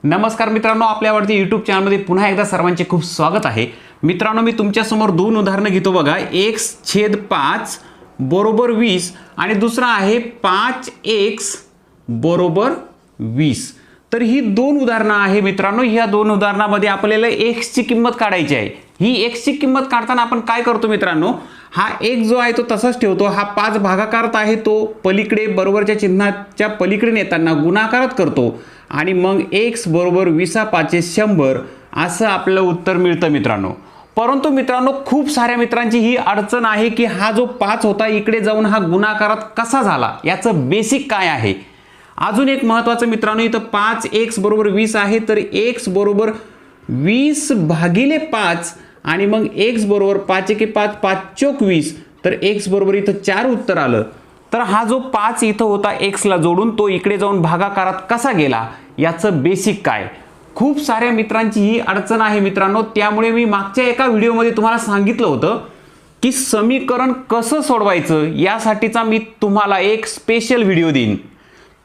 नमस्कार मित्रांनो, आपल्या आवडत्या यूट्यूब चॅनलमध्ये पुन्हा एकदा सर्वांचे खूप स्वागत आहे। मित्रांनो, मी तुमच्यासमोर दोन उदाहरणं घेतो बघा। x/5 बरोबर 20 आणि दुसरा आहे 5x बरोबर 20। तर ही दोन उदाहरणं आहे मित्रांनो। या दोन उदाहरणामध्ये आपल्याला x ची किंमत काढायची आहे। ही x ची किंमत काढताना आपण काय करतो मित्रांनो, हा x जो आहे तो तसाच ठेवतो। हा 5 भागाकारात आहे तो पलीकडे बरोबरच्या चिन्हाच्या पलीकडे नेताना गुणाकारात करतो आणि मग x बरोबर 20/5 100 असं आपलं उत्तर मिळतं मित्रांनो। परंतु मित्रांनो, खूप साऱ्या मित्रांची ही अडचण आहे की हा जो 5 होता इकडे जाऊन हा गुणाकारात कसा झाला, याचं बेसिक काय आहे। अजून एक महत्त्वाचं मित्रांनो, इथं 5x बरोबर 20 आहे, तर x बरोबर 20/5 आणि मग x बरोबर 5×1=5 5×4=20, तर x बरोबर इथं 4 उत्तर आलं। तर हा जो 5 इथं होता x ला जोडून तो इकडे जाऊन भागाकारात कसा गेला, याचं बेसिक काय। खूप साऱ्या मित्रांची ही अडचण आहे मित्रांनो। त्यामुळे मी मागच्या एका व्हिडिओमध्ये तुम्हाला सांगितलं होतं की समीकरण कसं सोडवायचं यासाठीचा मी तुम्हाला एक स्पेशल व्हिडिओ देईन।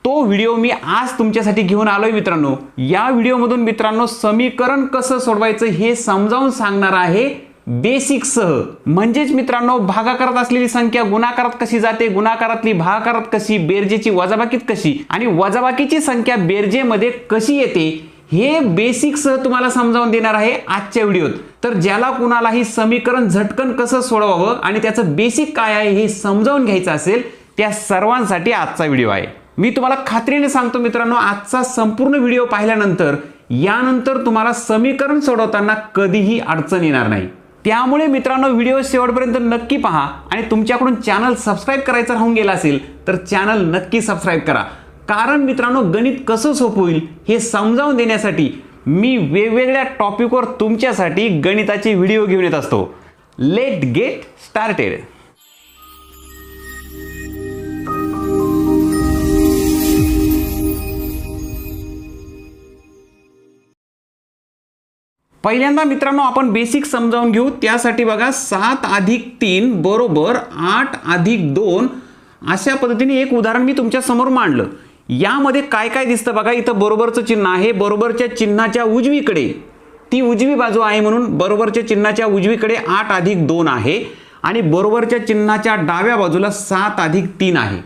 तो व्हिडिओ मी आज तुमच्यासाठी घेऊन आलोय मित्रांनो। या व्हिडिओमधून मित्रांनो समीकरण कसं सोडवायचं हे समजावून सांगणार आहे बेसिक सह। म्हणजेच मित्रांनो, भागाकारात असलेली संख्या गुणाकारात कशी जाते, गुणाकारातली भागाकारात कशी, बेरजेची वजाबाकीत कशी आणि वजाबाकीची संख्या बेरजेमध्ये कशी येते, हे बेसिक सह तुम्हाला समजावून देणार आहे आजच्या व्हिडिओत। तर ज्याला कुणालाही समीकरण झटकन कसं सोडवावं आणि त्याचं बेसिक काय आहे हे समजावून घ्यायचं असेल, त्या सर्वांसाठी आजचा व्हिडिओ आहे। मी तुम्हाला खात्रीने सांगतो मित्रांनो, आजचा संपूर्ण व्हिडिओ पाहिल्यानंतर यानंतर तुम्हाला समीकरण सोडवताना कधीही अडचण येणार नाही। त्यामुळे मित्रांनो, व्हिडिओ शेवटपर्यंत नक्की पहा आणि तुमच्याकडून चॅनल सबस्क्राइब करायचं राहून गेला असेल तर चॅनल नक्की सबस्क्राइब करा। कारण मित्रांनो, गणित कसं सोपं होईल हे समजावून देण्यासाठी मी वेगवेगळ्या टॉपिकवर तुमच्यासाठी गणिताचे व्हिडिओ घेऊन येत असतो। Let get started. पहिल्यांदा मित्रांनो आपण बेसिक समजावून घेऊ। त्यासाठी बघा, 7+3 बरोबर 8+2 अशा पद्धतीने एक उदाहरण मी तुमच्या समोर मांडलं। यामध्ये काय काय दिसतं बघा, इथं बरोबरचं चिन्ह आहे। बरोबरच्या चिन्हाच्या उजवीकडे, ती उजवी बाजू आहे म्हणून बरोबरच्या चिन्हाच्या उजवीकडे 8+2 आहे आणि बरोबरच्या चिन्हाच्या डाव्या बाजूला 7+3 आहे।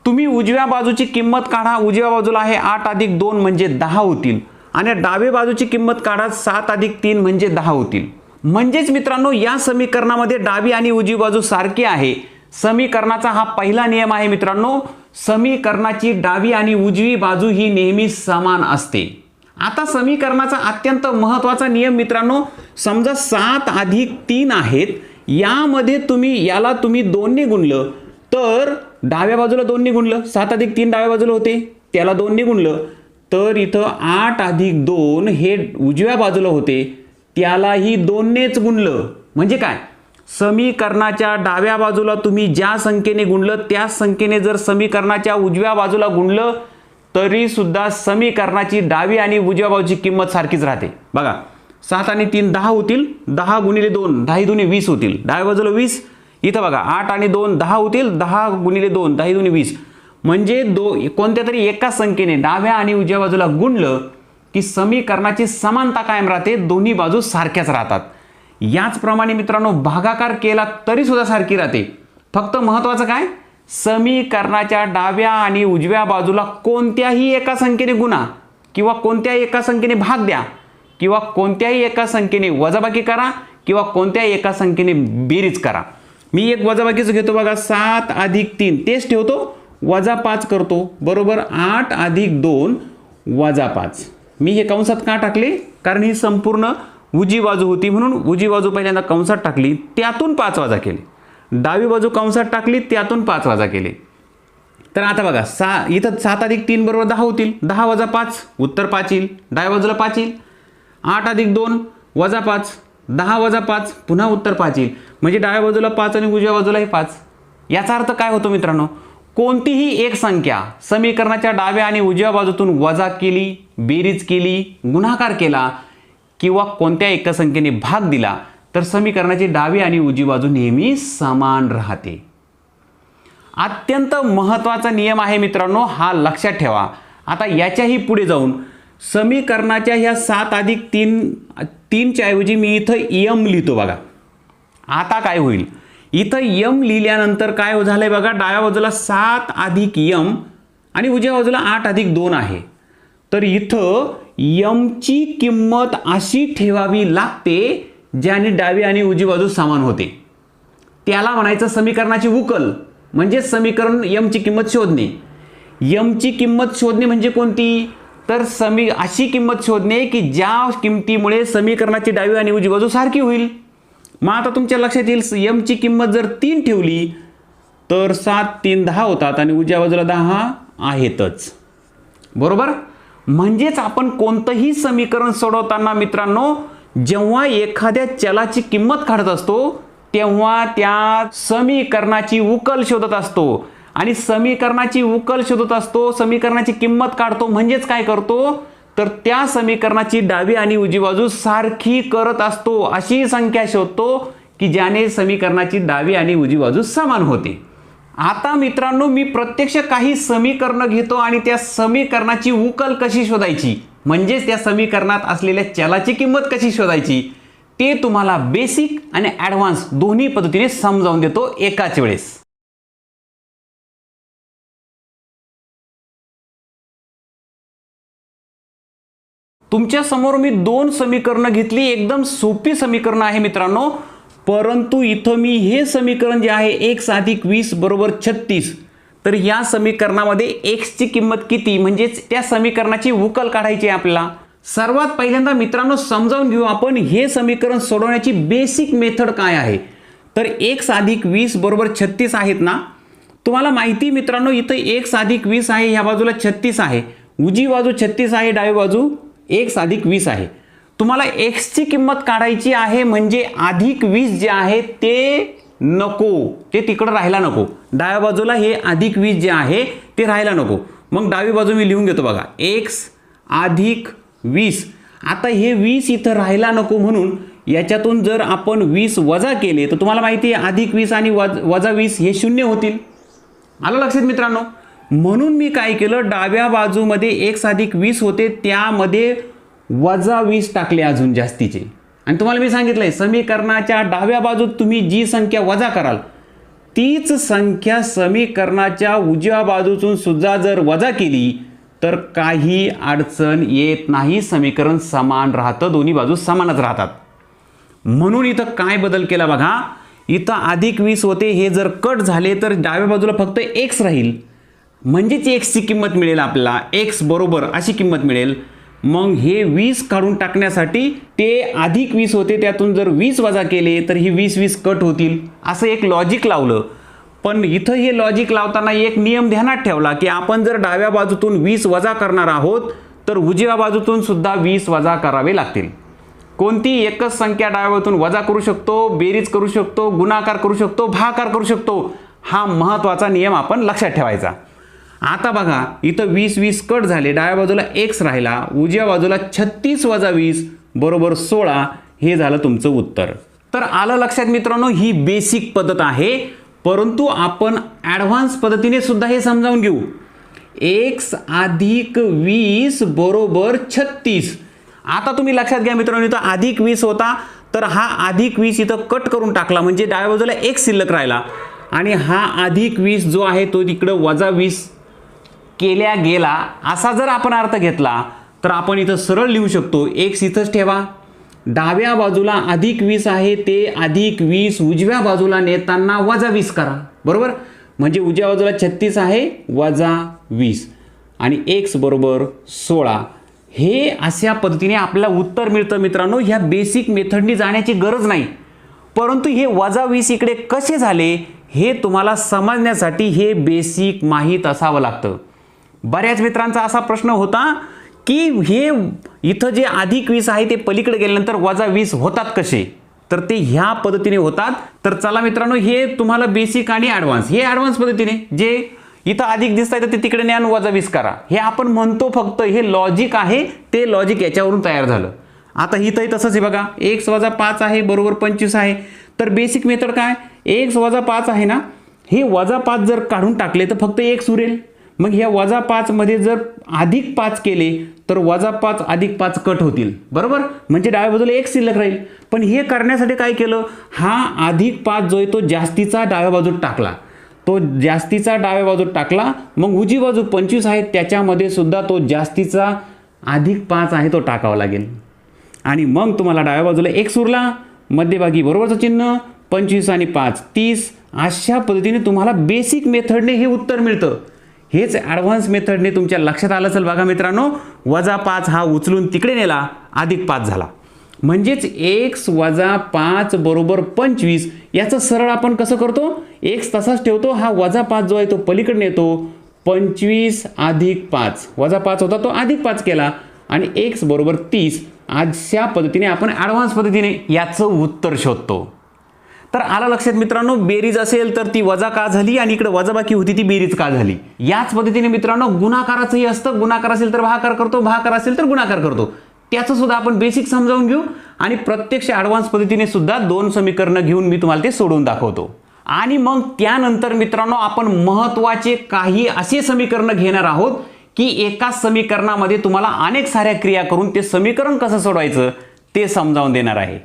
तुम्ही उजव्या बाजूची किंमत काढा। उजव्या बाजूला आहे 8+2 म्हणजे 10 होतील आणि डाव्या बाजूची किंमत काढा, 7+3 म्हणजे 10 होतील। म्हणजेच मित्रांनो, या समीकरणामध्ये डावी आणि उजवी बाजू सारखी आहे। समीकरणाचा हा पहिला नियम आहे मित्रांनो, समीकरणाची डावी आणि उजवी बाजू ही नेहमी समान असते। आता समीकरणाचा अत्यंत महत्त्वाचा नियम मित्रांनो, समजा 7+3 आहेत, यामध्ये याला तुम्ही 2 ने गुणलं तर डाव्या बाजूला 2 ने गुणलं, 7+3 डाव्या बाजूला होते, त्याला 2 ने गुणलं तर इथं 8+2 हे उजव्या बाजूला होते, त्यालाही 2 नेच गुणलं। म्हणजे काय, समीकरणाच्या डाव्या बाजूला तुम्ही ज्या संख्येने गुणलं त्याच संख्येने जर समीकरणाच्या उजव्या बाजूला गुणलं तरी सुद्धा समीकरणाची डावी आणि उजव्या बाजूची किंमत सारखीच राहते। बघा, 7 आणि 3 10 होतील, 10 × 2 10 × 20 होतील, डाव्या बाजूला 20। इथं बघा, 8 आणि 2 10 होतील, 10 × 2 10 × 20 म्हणजे कोणत्या तरी एका संख्येने डाव्या आणि उजव्या बाजूला गुणलं की समीकरणाची समानता कायम राहते, दोन्ही बाजू सारख्याच राहतात। याचप्रमाणे मित्रांनो, भागाकार केला तरी सुद्धा सारखी राहते। फक्त महत्त्वाचं काय, समीकरणाच्या डाव्या आणि उजव्या बाजूला कोणत्याही एका संख्येने गुणा किंवा कोणत्याही एका संख्येने भाग द्या किंवा कोणत्याही एका संख्येने वजाबाकी करा किंवा कोणत्याही एका संख्येने बेरीज करा। मी एक वजाबाकीचं घेतो बघा, 7+3 तेच ठेवतो, -5 करतो, बरोबर 8+2 -5। मी हे कंसात का टाकले, कारण ही संपूर्ण उजवी बाजू होती म्हणून उजवी बाजू पहिल्यांदा कंसात टाकली, त्यातून 5 वजा केले। डावी बाजू कंसात टाकली, त्यातून 5 वजा केले। तर आता बघा, इथं 7+3 बरोबर 10 होतील, 10 - 5 उत्तर 5 येईल, डाव्या बाजूला 5 येईल। 8+2 -5, 10 - 5 पुन्हा उत्तर 5 येईल। म्हणजे डाव्या बाजूला 5 आणि उजव्या बाजूलाही 5। याचा अर्थ काय होतो मित्रांनो, कोणतीही एक संख्या समीकरणाच्या डाव्या आणि उजव्या बाजूतून वजा केली, बेरीज केली, गुणाकार केला किंवा कोणत्या एका संख्येने भाग दिला तर समीकरणाची डावी आणि उजवी बाजू नेहमी समान राहते। अत्यंत महत्त्वाचा नियम आहे मित्रांनो, हा लक्षात ठेवा। आता याच्याही पुढे जाऊन समीकरणाच्या ह्या 7 अधिक 3च्या ऐवजी मी इथं m लिहितो बघा. आता काय होईल, इथं m लिहिल्यानंतर काय झालंय बघा, डाव्या बाजूला 7 अधिक m आणि उजव्या बाजूला 8 अधिक 2 आहे. तर इथं m ची किंमत अशी ठेवावी लागते ज्याने डावी आणि उजवी बाजू समान होते. त्याला म्हणायचं समीकरणाची उकल, म्हणजे समीकरण m ची किंमत शोधणे. m ची किंमत शोधणे म्हणजे कोणती, तर अशी किंमत शोधणे की ज्या किमतीमुळे समीकरणाची डावी आणि उजवी बाजू सारखी होईल. मग आता तुमच्या लक्षात येईल m ची किंमत जर 3 ठेवली तर 7 3 10 होतात आणि उजव्या बाजूला 10 आहेतच. बरोबर. म्हणजेच आपण कोणतंही समीकरण सोडवताना मित्रांनो, जेव्हा एखाद्या चलाची किंमत काढत असतो तेव्हा त्या समीकरणाची उकल शोधत असतो. आणि समीकरणाची उकल शोधत असतो, समीकरणाची किंमत काढतो, म्हणजेच काय करतो तर त्या समीकरणाची डावी आणि उजवी बाजू सारखी करत असतो. अशी संख्या शोधतो की ज्याने समीकरणाची डावी आणि उजवी बाजू समान होते. आता मित्रांनो, मी प्रत्यक्ष काही समीकरण घेतो आणि त्या समीकरणाची उकल कशी शोधायची, म्हणजेच त्या समीकरणात असलेल्या चलाची किंमत कशी शोधायची, ते तुम्हाला बेसिक आणि ॲडव्हान्स दोन्ही पद्धतीने समजावून देतो एकाच वेळेस. तुमच्या समोर मी 2 समीकरणं घेतली, एकदम सोपी समीकरण आहे मित्रांनो. परंतु इथं मी हे समीकरण जे आहे x अधिक 20 बरोबर 36, तर या समीकरणामध्ये x ची किंमत किती, म्हणजेच त्या समीकरणाची उकल काढायची आहे आपल्याला. सर्वात पहिल्यांदा मित्रांनो समजावून घेऊ आपण हे समीकरण सोडवण्याची बेसिक मेथड काय आहे. तर x अधिक 20 बरोबर 36 आहेत ना. तुम्हाला माहिती मित्रांनो, इथं x अधिक 20 आहे, ह्या बाजूला 36 आहे, उजवी बाजू 36 आहे, डावी बाजू x अधिक 20 आहे. तुम्हाला x ची किंमत काढायची आहे, म्हणजे अधिक 20 जे आहे ते नको, ते तिकडं राहायला नको. डाव्या बाजूला हे अधिक 20 जे आहे ते राहायला नको. मग डावी बाजू मी लिहून घेतो बघा, x अधिक 20. आता हे 20 इथं राहायला नको, म्हणून याच्यातून जर आपण 20 वजा केले तर तुम्हाला माहिती आहे अधिक 20 आणि वजा 20 हे 0 होतील. आलं लक्षात मित्रांनो. म्हणून मी काय केलं, डाव्या बाजूमध्ये x अधिक 20 होते, त्यामध्ये वजा 20 टाकले अजून जास्तीचे. आणि तुम्हाला मी सांगितलंय समीकरणाच्या डाव्या बाजूत तुम्ही जी संख्या वजा कराल तीच संख्या समीकरणाच्या उजव्या बाजूतून सुद्धा जर वजा केली तर काही अडचण येत नाही, समीकरण समान राहतं, दोन्ही बाजू समानच राहतात. म्हणून इथं काय बदल केला बघा, इथं अधिक 20 होते, हे जर कट झाले तर डाव्या बाजूला फक्त x राहील, म्हणजेच x ची किंमत मिळेल आपल्याला, x बरोबर अशी किंमत मिळेल. मग हे 20 काढून टाकण्यासाठी ते अधिक 20 होते, त्यातून जर 20 वजा केले तर ही 20 कट होतील, असं एक लॉजिक लावलं. पण इथं हे लॉजिक लावताना एक नियम ध्यानात ठेवला की आपण जर डाव्या बाजूतून 20 वजा करणार आहोत तर उजव्या बाजूतून सुद्धा 20 वजा करावे लागतील. कोणती एकच संख्या डाव्या बाजूतून वजा करू शकतो, बेरीज करू शकतो, गुणाकार करू शकतो, भागाकार करू शकतो. हा महत्त्वाचा नियम आपण लक्षात ठेवायचा. आता बघा, इथं 20 कट झाले, डाव्या बाजूला x राहिला, उजव्या बाजूला 36 वजा 20 बरोबर 16, हे झालं तुमचं उत्तर. तर आलं लक्षात मित्रांनो, ही बेसिक पद्धत आहे, परंतु आपण ॲडव्हान्स पद्धतीने सुद्धा हे समजावून घेऊ. x अधिक 20 बरोबर 36. आता तुम्ही लक्षात घ्या मित्रांनो, इथं अधिक 20 होता, तर हा अधिक 20 इथं कट करून टाकला, म्हणजे डाव्या बाजूला x शिल्लक राहिला, आणि हा अधिक 20 जो आहे तो तिकडं वजा 20 केल्या गेला, असा जर आपण अर्थ घेतला तर आपण इथं सरळ लिहू शकतो, x इथंच ठेवा, डाव्या बाजूला अधिक 20 आहे, ते अधिक 20 उजव्या बाजूला नेताना वजा 20 करा. बरोबर. म्हणजे उजव्या बाजूला 36 आहे, वजा 20 आणि x बरोबर 16. हे अशा पद्धतीने आपल्याला उत्तर मिळतं मित्रांनो. ह्या बेसिक मेथडनी जाण्याची गरज नाही, परंतु हे वजा 20 इकडे कसे झाले हे तुम्हाला समजण्यासाठी हे बेसिक माहीत असावं लागतं. बऱ्याच मित्रांचा असा प्रश्न होता की हे इथं जे अधिक 20 आहे ते पलीकडे गेल्यानंतर वजा 20 होतात कसे, तर ते ह्या पद्धतीने होतात. तर चला मित्रांनो, हे तुम्हाला बेसिक आणि ॲडव्हान्स, हे ॲडव्हान्स पद्धतीने जे इथं अधिक दिसतंय तर ते तिकडे न्या आणि वजा 20 करा, हे आपण म्हणतो. फक्त हे लॉजिक आहे, ते लॉजिक याच्यावरून तयार झालं. आता इथंही तसंच आहे बघा, x वजा 5 आहे बरोबर 25 आहे. तर बेसिक मेथड काय, x वजा 5 आहे ना, हे वजा 5 जर काढून टाकले तर फक्त x उरेल, मग ह्या -5 मध्ये जर +5 केले तर -5 + 5 कट होतील, बरोबर, म्हणजे डाव्या बाजूला 1 शिल्लक राहील. पण हे करण्यासाठी काय केलं, हा +5 जो आहे तो जास्तीचा डाव्या बाजूत टाकला. तो जास्तीचा डाव्या बाजूत टाकला. मग उजवी बाजू 25 आहे त्याच्यामध्ये सुद्धा तो जास्तीचा +5 आहे तो टाकावा लागेल. आणि मग तुम्हाला डाव्या बाजूला x उरला, मध्यभागी बरोबरचं चिन्ह, 25 आणि 5 30. अशा पद्धतीने तुम्हाला बेसिक मेथडने हे उत्तर मिळतं. हेच ॲडव्हान्स मेथडने तुमच्या लक्षात आलं असेल बघा मित्रांनो. -5 हा उचलून तिकडे नेला, +5 झाला, म्हणजेच x - 5 = 25. याचं सरळ आपण कसं करतो, x तसाच ठेवतो, हा -5 जो आहे तो पलीकडे नेतो, 25 + 5, -5 होता तो +5 केला आणि x = 30. अशा पद्धतीने आपण ॲडव्हान्स पद्धतीने याचं उत्तर शोधतो. तर आलं लक्षात मित्रांनो, बेरीज असेल तर ती वजा का झाली आणि इकडे वजाबाकी होती ती बेरीज का झाली. याच पद्धतीने मित्रांनो गुणाकाराचंही असतं. गुणाकार असेल तर भागाकार करतो, भागाकार असेल तर गुणाकार करतो. त्याचं सुद्धा आपण बेसिक समजावून घेऊ आणि प्रत्यक्ष ॲडव्हान्स पद्धतीने सुद्धा 2 समीकरणं घेऊन मी तुम्हाला ते सोडवून दाखवतो. आणि मग त्यानंतर मित्रांनो आपण महत्त्वाचे काही असे समीकरणं घेणार आहोत की एकाच समीकरणामध्ये तुम्हाला अनेक साऱ्या क्रिया करून ते समीकरण कसं सोडवायचं ते समजावून देणार आहे.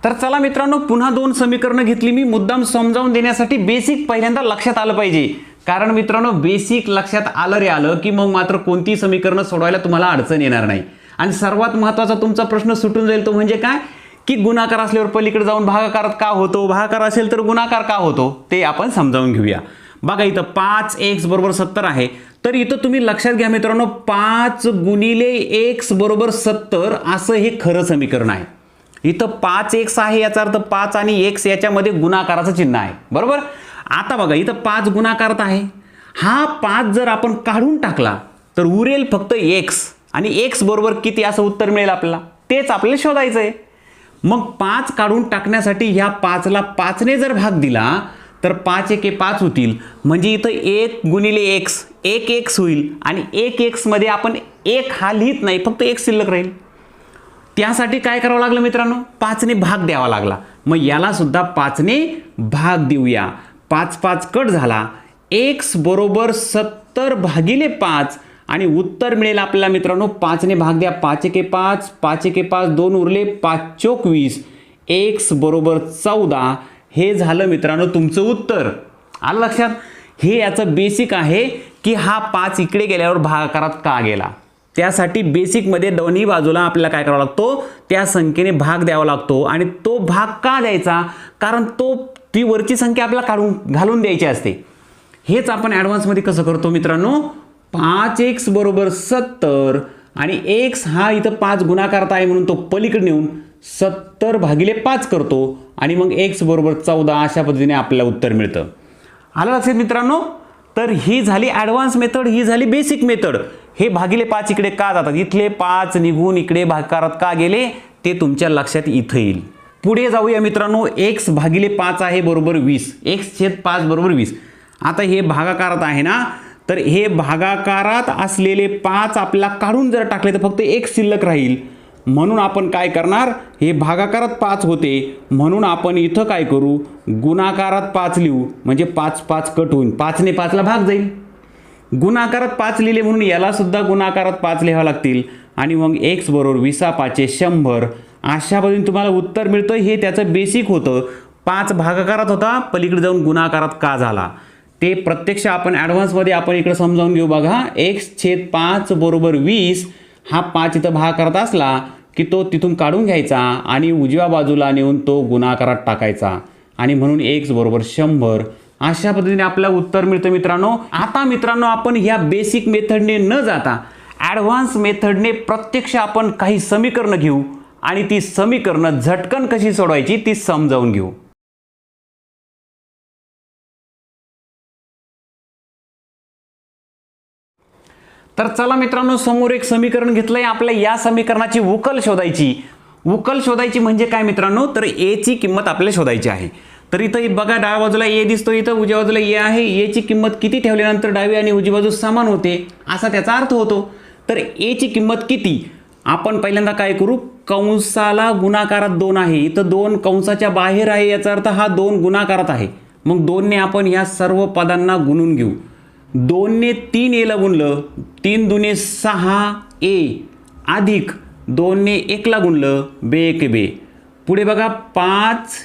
तर चला मित्रांनो, पुन्हा 2 समीकरणं घेतली मी मुद्दाम समजावून देण्यासाठी. बेसिक पहिल्यांदा लक्षात आलं पाहिजे, कारण मित्रांनो बेसिक लक्षात आलं रे आलं की मग मात्र कोणती समीकरणं सोडवायला तुम्हाला अडचण येणार नाही. आणि सर्वात महत्त्वाचा तुमचा प्रश्न सुटून जाईल तो म्हणजे काय, की गुणाकार असल्यावर पलीकडे जाऊन भागाकारात का होतो, भागाकार असेल तर गुणाकार का होतो, ते आपण समजावून घेऊया. बघा इथं 5x = 70 आहे. तर इथं तुम्ही लक्षात घ्या मित्रांनो, 5 × x = 70 असं हे खरं समीकरण आहे. इथं 5x आहे, याचा अर्थ 5 आणि x याच्यामध्ये गुणाकाराचं चिन्ह आहे, बरोबर. आता बघा इथं 5 गुणाकारात आहे. हा 5 जर आपण काढून टाकला तर उरेल फक्त x आणि x बरोबर किती असं उत्तर मिळेल आपल्याला, तेच आपल्याला शोधायचं आहे. मग 5 काढून टाकण्यासाठी ह्या 5ला 5 ने जर भाग दिला तर 5 × 5 होतील, म्हणजे इथं 1 × x 1x होईल आणि 1x मध्ये आपण 1 हा लिहित नाही, फक्त x शिल्लक राहील. त्यासाठी काय करावं लागलं मित्रांनो, 5 ने भाग द्यावा लागला. मग याला सुद्धा 5 ने भाग देऊया. 5 5 कट झाला, x = 70/5 आणि उत्तर मिळेल आपल्याला मित्रांनो. 5 ने भाग द्या, 5 × 5 5 × 5 2 उरले, 5 × 20, x = 14. हे झालं मित्रांनो तुमचं उत्तर. आलं लक्षात. हे याचं बेसिक आहे की हा 5 इकडे गेल्यावर भागाकारात का गेला. त्यासाठी बेसिकमध्ये दोन्ही बाजूला आपल्याला काय करावं लागतो, त्या संख्येने भाग द्यावा लागतो. आणि तो भाग का द्यायचा, कारण ती वरची संख्या आपल्याला घालून द्यायची असते. हेच आपण ॲडव्हान्समध्ये कसं करतो मित्रांनो, 5x = 70 आणि x हा इथं 5 गुणाकारात आहे म्हणून तो पलीकडे नेऊन 70/5 करतो आणि मग x = 14. अशा पद्धतीने आपल्याला उत्तर मिळतं. आलं लक्षात मित्रांनो. तर ही झाली ॲडव्हान्स मेथड, ही झाली बेसिक मेथड. हे भागिले 5 इकडे का जातात, इथले 5 निघून इकडे भागाकारात का गेले ते तुमच्या लक्षात इथं येईल. पुढे जाऊया मित्रांनो. x/5 आहे बरोबर 20, x/5 = 20. आता हे भागाकारात आहे ना, तर हे भागाकारात असलेले 5 आपल्याला काढून जर टाकले तर फक्त x शिल्लक राहील. म्हणून आपण काय करणार, हे भागाकारात 5 होते म्हणून आपण इथं काय करू, गुणाकारात 5 लिहू, म्हणजे 5 5 कट होईल, 5 ने 5 ला भाग जाईल. गुणाकारात 5 लिहिले म्हणून याला सुद्धा गुणाकारात 5 लिहावं लागतील आणि मग x = 20/5 100. अशा पद्धतीने तुम्हाला उत्तर मिळतं. हे त्याचं बेसिक होतं. 5 भागाकारात होता, पलीकडे जाऊन गुणाकारात का झाला ते प्रत्यक्ष आपण ॲडव्हान्समध्ये आपण इकडे समजावून घेऊ. बघा x/5 = 20. हा 5 इथं भागाकारात असला की तो तिथून काढून घ्यायचा आणि उजव्या बाजूला नेऊन तो गुणाकारात टाकायचा आणि म्हणून x = 100. अशा पद्धतीने आपल्याला उत्तर मिळतं मित्रांनो. आता मित्रांनो आपण ह्या बेसिक मेथडने न जाता ॲडव्हान्स मेथडने प्रत्यक्ष आपण काही समीकरणं घेऊ आणि ती समीकरणं झटकन कशी सोडवायची ती समजावून घेऊ. तर चला मित्रांनो, समोर एक समीकरण घेतलंय. आपल्या या समीकरणाची उकल शोधायची. उकल शोधायची म्हणजे काय मित्रांनो, तर a ची किंमत आपल्याला शोधायची आहे. तर इथं बघा डाव्या बाजूला a दिसतो, इथं उजव्या बाजूला a आहे. a ची किंमत किती ठेवल्यानंतर डावी आणि उजवी बाजू समान होते असा त्याचा अर्थ होतो. तर a ची किंमत किती आपण पहिल्यांदा काय करू, कंसाला गुणाकारात 2 आहे, इथं 2 कंसाच्या बाहेर आहे, याचा अर्थ हा 2 गुणाकारात आहे. मग 2 ने आपण ह्या सर्व पदांना गुणून घेऊ. 2 ने 3 ला गुणलं, 3 दुने 6 अधिक 2 ने 1 ला गुणलं, बे. पुढे बघा 5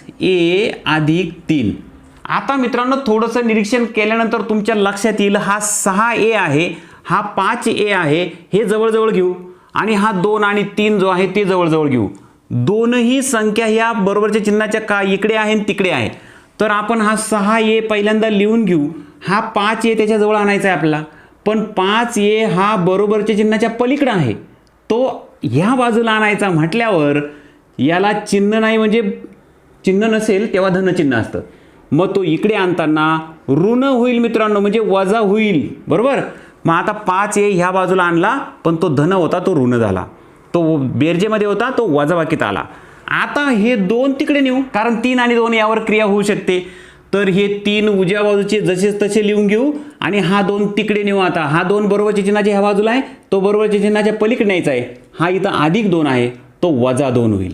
अधिक 3. आता मित्रांनो थोडंसं निरीक्षण केल्यानंतर तुमच्या लक्षात येईल, हा 6 आहे, हा 5 आहे, हे जवळजवळ घेऊ आणि हा 2 आणि 3 जो आहे ते जवळजवळ घेऊ. दोनही संख्या ह्या बरोबरच्या चिन्हाच्या का इकडे आहे आणि तिकडे आहे. तर आपण हा 6 पहिल्यांदा लिहून घेऊ. हा 5 त्याच्या जवळ आणायचा आहे आपला, पण 5 हा बरोबरच्या चिन्हाच्या पलीकडे आहे, तो ह्या बाजूला आणायचा म्हटल्यावर याला चिन्ह नाही, म्हणजे चिन्ह नसेल तेव्हा धनचिन्ह असतं. मग तो इकडे आणताना ऋण होईल मित्रांनो, म्हणजे वजा होईल. बरोबर. मग आता 5 ह्या बाजूला आणला, पण तो धन होता तो ऋण झाला, तो बेरजेमध्ये होता तो वजाबाकीत आला. आता हे 2 तिकडे नेऊ, कारण 3 आणि 2 यावर क्रिया होऊ शकते. तर हे 3 उजव्या बाजूचे जसे तसे लिहून घेऊ आणि हा 2 तिकडे नेऊ. आता हा 2 बरोबरच्या चिन्हाच्या ह्या बाजूला आहे, तो बरोबरच्या चिन्हाच्या पलीकडे न्यायचा आहे. हा इथं अधिक 2 आहे, तो वजा 2 होईल.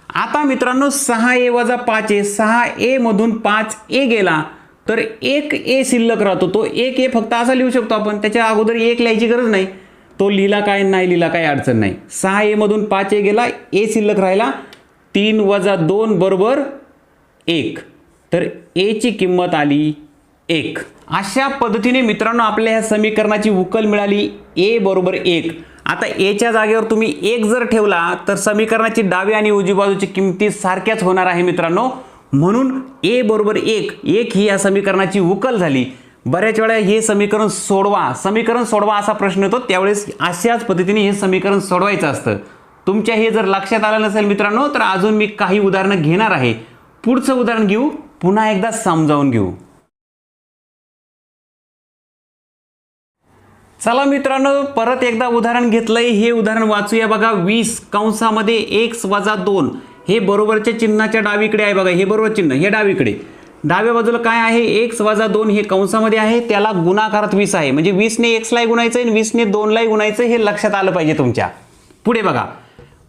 आता मित्रांनो 6 वजा 5 6 मधून 5 गेला तर 1 शिल्लक राहतो. तो 1 फक्त असा लिहू शकतो आपण, त्याच्या अगोदर 1 लिहायची गरज नाही. तो लिहिला काय नाही लिहिला काय अडचण नाही. 6 मधून 5 गेला, शिल्लक राहिला. 3 वजा 2 बरोबर 1. तर ची किंमत आली 1. अशा पद्धतीने मित्रांनो आपल्या ह्या समीकरणाची उकल मिळाली बरोबर 1. आता च्या जागेवर तुम्ही 1 जर ठेवला तर समीकरणाची डावी आणि उजवी बाजूची किमती सारख्याच होणार आहे मित्रांनो. म्हणून बरोबर 1 ही या समीकरणाची उकल झाली. बऱ्याच वेळा हे समीकरण सोडवा असा प्रश्न येतो, त्यावेळेस अशाच पद्धतीने हे समीकरण सोडवायचं असतं. तुमच्या हे जर लक्षात आलं नसेल मित्रांनो, तर अजून मी काही उदाहरणं घेणार आहे. पुढचं उदाहरण घेऊ, पुन्हा एकदा समजावून घेऊ. चला मित्रांनो परत एकदा उदाहरण घेतलंय. हे उदाहरण वाचूया. बघा 20 कंसामध्ये x वजा 2 हे बरोबरच्या चिन्हाच्या डावीकडे आहे. बघा हे बरोबर चिन्ह हे डावीकडे, डाव्या बाजूला काय आहे, x वजा 2 हे कंसामध्ये आहे, त्याला गुणाकारात 20 आहे. म्हणजे 20 ने x ला गुणायचं आणि 20 ने 2 ला गुणायचं, हे लक्षात आलं पाहिजे तुमच्या. पुढे बघा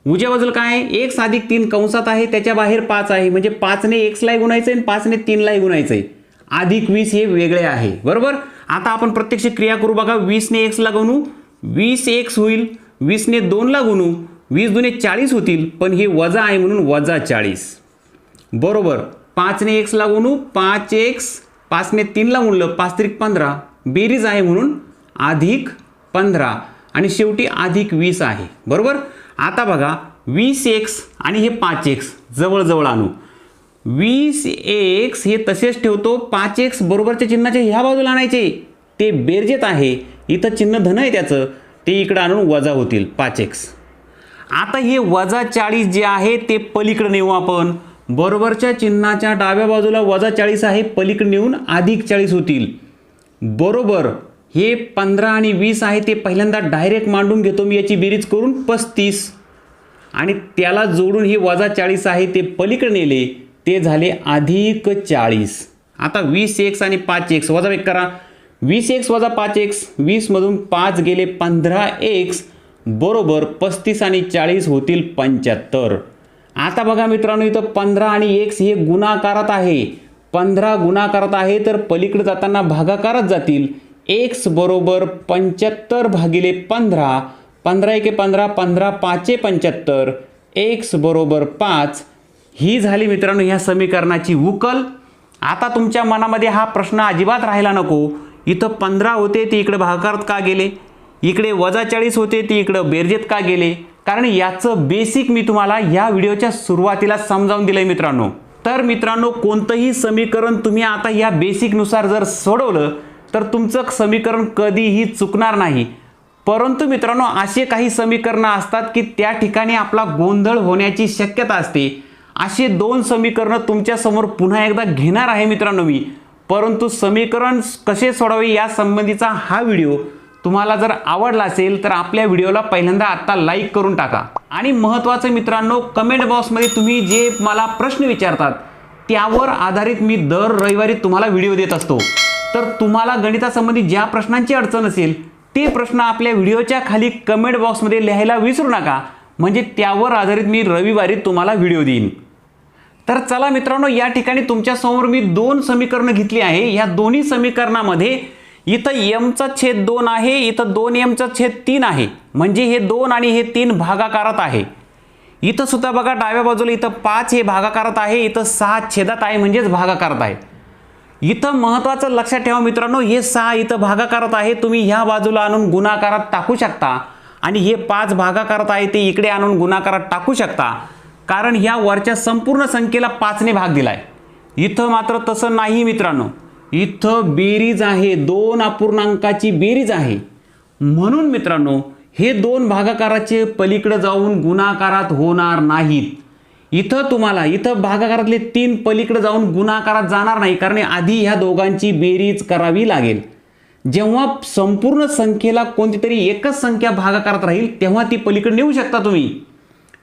उजव्या बाजूला काय आहे, x अधिक 3 कंसात आहे, त्याच्या बाहेर 5 आहे, म्हणजे 5 ने x ला गुणायचं आणि 5 ने 3 ला गुणायचं. अधिक 20 हे वेगळे आहे. बरोबर. आता आपण प्रत्यक्ष क्रिया करू. बघा 20 ने x ला गुणू, 20x होईल. 20 ने 2 ला गुणू, 20 दुने 40 होतील, पण हे वजा आहे म्हणून वजा 40. बरोबर. 5 ने x ला गुणू, 5x, 5 ने 3 ला गुणलं, 5 त्रिक 15, बेरीज आहे म्हणून अधिक 15 आणि शेवटी अधिक 20 आहे. बरोबर. आता बघा 20x आणि हे 5x जवळजवळ आणू. 20x हे तसेच ठेवतो, 5x बरोबरच्या चिन्हाचे ह्या बाजूला आणायचे, ते बेरजेत आहे, इथं चिन्ह धन आहे त्याचं, ते इकडं आणून वजा होतील 5x. आता हे वजा 40 जे आहे ते पलीकडे नेऊ आपण. बरोबरच्या चिन्हाच्या डाव्या बाजूला वजा 40 आहे, पलीकडे नेऊन अधिक 40 होतील. बरोबर. हे 15 आणि 20 आहे ते पहिल्यांदा डायरेक्ट मांडून घेतो मी, याची बेरीज करून 35 आणि त्याला जोडून हे वजा 40 आहे ते पलीकडे नेले, ते झाले अधिक 40. आता 20x आणि 5x वजा वेग करा. 20x वजा 5x, 20 मधून 5 गेले 15x बरोबर 35 आणि 40 होतील 75. आता बघा मित्रांनो इथं 15 आणि x हे गुणाकारात आहे, 15 गुणाकारात आहे तर पलीकडे जाताना भागाकारात जातील. x बरोबर 75 भागिले 15, 15 एके 15, 15 5 75, x बरोबर 5. ही झाली मित्रांनो ह्या समीकरणाची उकल. आता तुमच्या मनामध्ये हा प्रश्न अजिबात राहिला नको, इथं 15 होते ते इकडे भागाकारात का गेले, इकडे वजा 40 होते ते इकडे बेरजेत का गेले, कारण याचं बेसिक मी तुम्हाला या व्हिडिओच्या सुरुवातीला समजावून दिलंय मित्रांनो. तर मित्रांनो कोणतंही समीकरण तुम्ही आता या बेसिकनुसार जर सोडवलं तर तुमचं समीकरण कधीही चुकणार नाही. परंतु मित्रांनो असे काही समीकरणं असतात की त्या ठिकाणी आपला गोंधळ होण्याची शक्यता असते. असे 2 समीकरणं तुमच्या समोर पुन्हा एकदा घेणार आहे मित्रांनो मी. परंतु समीकरण कसे सोडवावे या संबंधीचा हा व्हिडिओ तुम्हाला जर आवडला असेल तर आपल्या व्हिडिओला पहिल्यांदा आता लाईक करून टाका. आणि महत्त्वाचं मित्रांनो कमेंट बॉक्समध्ये तुम्ही जे मला प्रश्न विचारतात त्यावर आधारित मी दर रविवारी तुम्हाला व्हिडिओ देत असतो. तर तुम्हाला गणितासंबंधी ज्या प्रश्नांची अडचण असेल ते प्रश्न आपल्या व्हिडिओच्या खाली कमेंट बॉक्समध्ये लिहायला विसरू नका. म्हणजे त्यावर आधारित मी रविवारी तुम्हाला व्हिडिओ देईन। तर चला मित्रांनो, या ठिकाणी तुमच्यासमोर मी दोन समीकरणं घेतली आहे। या दोन्ही समीकरणामध्ये इथं m चा छेद 2 आहे, इथं 2m चा छेद 3 आहे, म्हणजे हे 2 आणि हे 3 भागाकारात आहे। इथं सुद्धा बघा डाव्या बाजूला इथं 5 हे भागाकारात आहे, इथं 6 छेदात आहे म्हणजेच भागाकारात आहे। इथं महत्त्वाचं लक्षात ठेवा मित्रांनो, हे 6 इथं भागाकारात आहे, तुम्ही ह्या बाजूला आणून गुणाकारात टाकू शकता आणि हे 5 भागाकारात आहे ते इकडे आणून गुणाकारात टाकू शकता, कारण ह्या वरच्या संपूर्ण संख्येला 5 ने भाग दिलाय। इथं मात्र तसं नाही मित्रांनो, इथं बेरीज आहे, 2 अपूर्णांकाची बेरीज आहे, म्हणून मित्रांनो हे 2 भागाकाराचे पलीकडे जाऊन गुणाकारात होणार नाहीत। इथं तुम्हाला इथं भागाकारातले 3 पलीकडे जाऊन गुणाकारात जाणार नाही, कारण आधी ह्या दोघांची बेरीज करावी लागेल। जेव्हा संपूर्ण संख्येला कोणती तरी एकच संख्या भागाकारात राहील तेव्हा ती पलीकडे नेऊ शकता तुम्ही।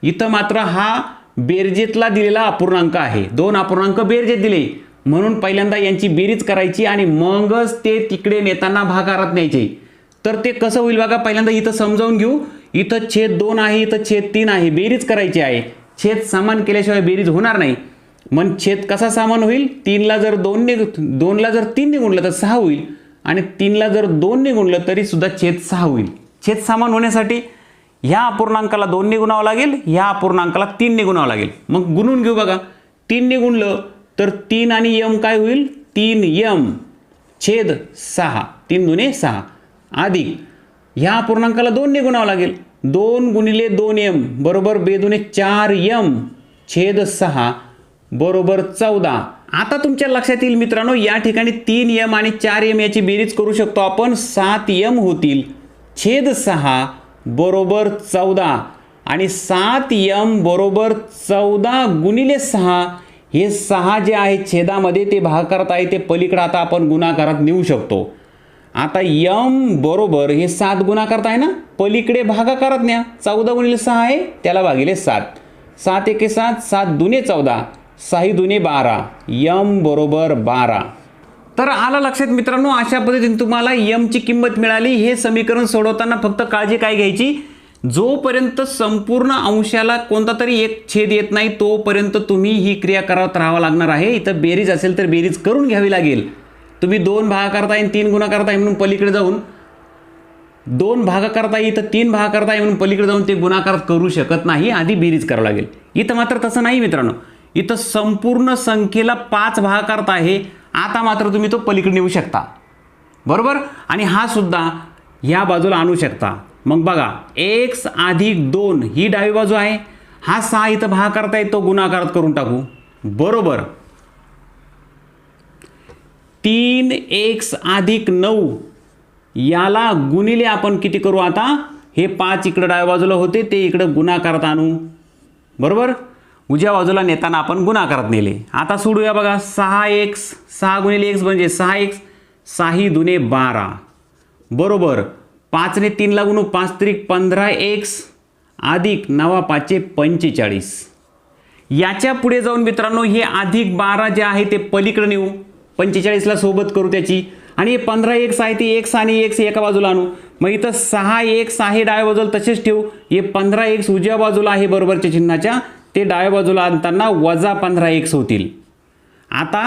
इथं मात्र हा बेरजेतला दिलेला अपूर्णांक आहे, 2 अपूर्णांक बेरजेत दिले, म्हणून पहिल्यांदा यांची बेरीज करायची आणि मगच ते तिकडे नेताना भागाकारात न्यायचे। तर ते कसं होईल बघा, पहिल्यांदा इथं समजावून घेऊ। इथं छेद 2 आहे, इथं छेद 3 आहे, बेरीज करायची आहे। छेद समान केल्याशिवाय बेरीज होणार नाही, मग छेद कसा समान होईल, 3 ला जर 2 ला जर 3 ने गुणलं तर 6 होईल आणि 3 ला जर 2 ने गुणलं तरी सुद्धा छेद 6 होईल। छेद समान होण्यासाठी ह्या अपूर्णांकाला 2 ने गुणावं लागेल, ह्या अपूर्णांकाला 3 ने गुणावं लागेल। मग गुणून घेऊ बघा, 3 ने गुणलं तर 3 आणि m काय होईल, 3m छेद 6, 3 दुने 6 अधिक ह्या अपूर्णांकाला 2 ने गुणावं लागेल, 2 गुणिले 2m बरोबर बेदुने 4m छेद 6 बरोबर 14। आता तुमच्या लक्षात येईल मित्रांनो, या ठिकाणी 3m आणि 4m याची बेरीज करू शकतो आपण, 7m होतील छेद 6 बरोबर 14 आणि 7m बरोबर 14 गुणिले 6, हे 6 जे आहे छेदामध्ये ते भागाकारात आहे, ते पलीकडे आता आपण गुणाकारात नेऊ शकतो। आता m बरोबर हे 7 गुणाकारात आहे ना, पलीकडे भागाकारात न्या, 14 गुणिले 6 आहे त्याला भागिले 7, 7 एके 7, 7 दुने 14, 6 दुने 12, m बरोबर 12। तर आला लक्षात मित्रांनो, अशा पद्धतीने तुम्हाला m ची किंमत मिळाली। हे समीकरण सोडवताना फक्त काळजी काय घ्यायची, जोपर्यंत संपूर्ण अंशाला कोणता तरी एक छेद येत नाही तोपर्यंत तुम्ही ही क्रिया करत राहावं लागणार आहे। इथं बेरीज असेल तर बेरीज करून घ्यावी लागेल। तुम्ही 2 भागाकारात आहे 3 गुणाकारात आहे म्हणून पलीकडे जाऊन 2 भागाकारात आहे, इथं 3 भागाकारात आहे म्हणून पलीकडे जाऊन ते गुणाकारात करू शकत नाही, आधी बेरीज करावं लागेल। इथं मात्र तसं नाही मित्रांनो, इथं संपूर्ण संख्येला 5 भागाकारात आहे, आता मात्र तुम्ही तो पलीकडे नेऊ शकता, बरोबर। आणि हा सुद्धा ह्या बाजूला आणू शकता। मग बघा x अधिक 2 ही डावी बाजू आहे, हा 6 इथं भागाकारात आहे, तो गुणाकारात करून टाकू, बरोबर 3x अधिक 9 याला गुणिले आपण किती करू, आता हे 5 इकडे डाव्या बाजूला होते ते इकडे गुणाकारात आणू, बरोबर। उजव्या बाजूला नेताना आपण गुणाकारात नेले। आता सोडूया बघा, 6x 6 गुणिले x म्हणजे 6x, 6 दुने 12 बरोबर 5 ने 3 ला गुणू, 5 त्रिक 15x अधिक 9 5 45। याच्या पुढे जाऊन मित्रांनो हे अधिक 12 जे आहे ते पलीकडे नेऊ, 45 ला सोबत करू त्याची, आणि हे 15x आहे ते x आणि x एका बाजूला आणू। मग इथं 6x आहे डाव्या बाजूला तसेच ठेवू, हे 15x उजव्या बाजूला आहे बरोबरच्या चिन्हाच्या, ते डाव्या बाजूला आणताना वजा 15x होतील। आता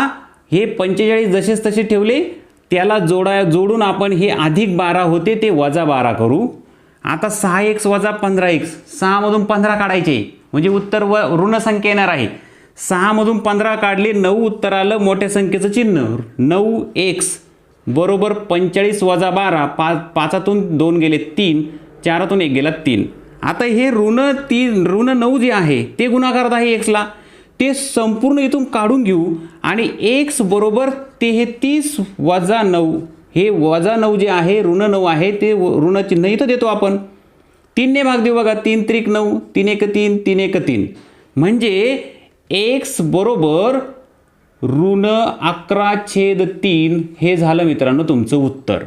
हे 45 जसेच तसे ठेवले, त्याला जोडून आपण हे अधिक 12 होते ते वजा 12 करू। आता 6x वजा 15x, 6 मधून 15 काढायचे म्हणजे उत्तर ऋण संख्या येणार आहे। 6 मधून 15 काढले, 9 उत्तर आलं, मोठ्या संख्येचं चिन्ह 9x बरोबर 45 वजा 12, 5तून 2 गेले 3, 4तून 1 गेला 3। आता हे ऋण 9 जे आहे ते गुणाकारात आहे x ला, ते संपूर्ण इथून काढून घेऊ आणि x बरोबर ते हे 30 वजा 9, हे वजा 9 जे आहे ऋण 9 आहे ते ऋण चिन्ह इथं देतो आपण, 3 ने भाग देऊ बघा, 3 त्रिक 9, 3 एक 3, 3 एक 3, म्हणजे x बरोबर ऋण 11/3 हे झालं मित्रांनो तुमचं उत्तर।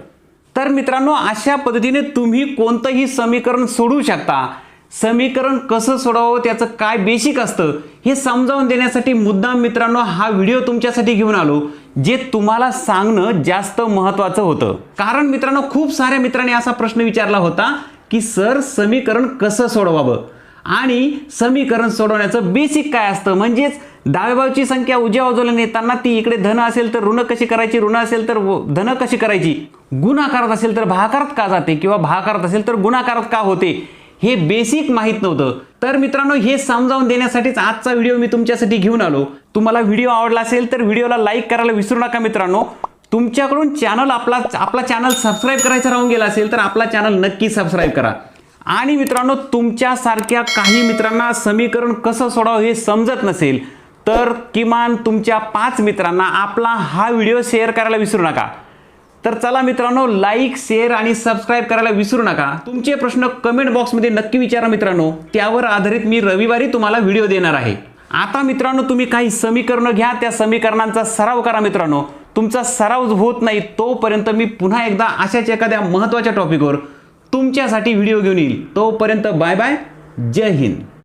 तर मित्रांनो अशा पद्धतीने तुम्ही कोणतंही समीकरण सोडवू शकता। समीकरण कसं सोडवावं त्याचं काय बेसिक असतं हे समजावून देण्यासाठी मुद्दाम मित्रांनो हा व्हिडिओ तुमच्यासाठी घेऊन आलो, जे तुम्हाला सांगणं जास्त महत्त्वाचं होतं। कारण मित्रांनो खूप साऱ्या मित्रांनी असा प्रश्न विचारला होता की सर समीकरण कसं सोडवावं, आणि समीकरण सोडवण्याचं बेसिक काय असतं, म्हणजेच डाव्या बाजूची संख्या उजव्या बाजूला नेताना ती इकडे धन असेल तर ऋण कशी करायची, ऋण असेल तर धन कशी करायची, गुणाकारात असेल तर भागाकारात का जाते किंवा भागाकारात असेल तर गुणाकारात का होते, हे बेसिक माहित नव्हतं. तर मित्रांनो, हे समजावून देण्यासाठीच आजचा व्हिडिओ मी तुमच्यासाठी घेऊन आलो. तुम्हाला व्हिडिओ आवडला असेल तर व्हिडिओला लाईक करायला विसरू नका मित्रांनो. तुमच्याकडून आपला चॅनल सबस्क्राईब करायचा राहून गेला असेल तर आपला चॅनल नक्की सबस्क्राईब करा. आणि मित्रांनो, तुमच्यासारख्या काही मित्रांना समीकरण कसं सोडावं हे समजत नसेल तर किमान तुमच्या 5 मित्रांना आपला हा व्हिडिओ शेअर करायला विसरू नका. तर चला मित्रांनो, लाईक, शेअर आणि सबस्क्राईब करायला विसरू नका. तुमचे प्रश्न कमेंट बॉक्समध्ये नक्की विचारा मित्रांनो, त्यावर आधारित मी रविवारी तुम्हाला व्हिडिओ देणार आहे. आता मित्रांनो, तुम्ही काही समीकरणं घ्या, त्या समीकरणांचा सराव करा मित्रांनो. तुमचा सराव होत नाही तोपर्यंत मी पुन्हा एकदा अशाच एखाद्या महत्त्वाच्या टॉपिकवर तुमच्यासाठी व्हिडिओ घेऊन येईल. तोपर्यंत बाय बाय, जय हिंद.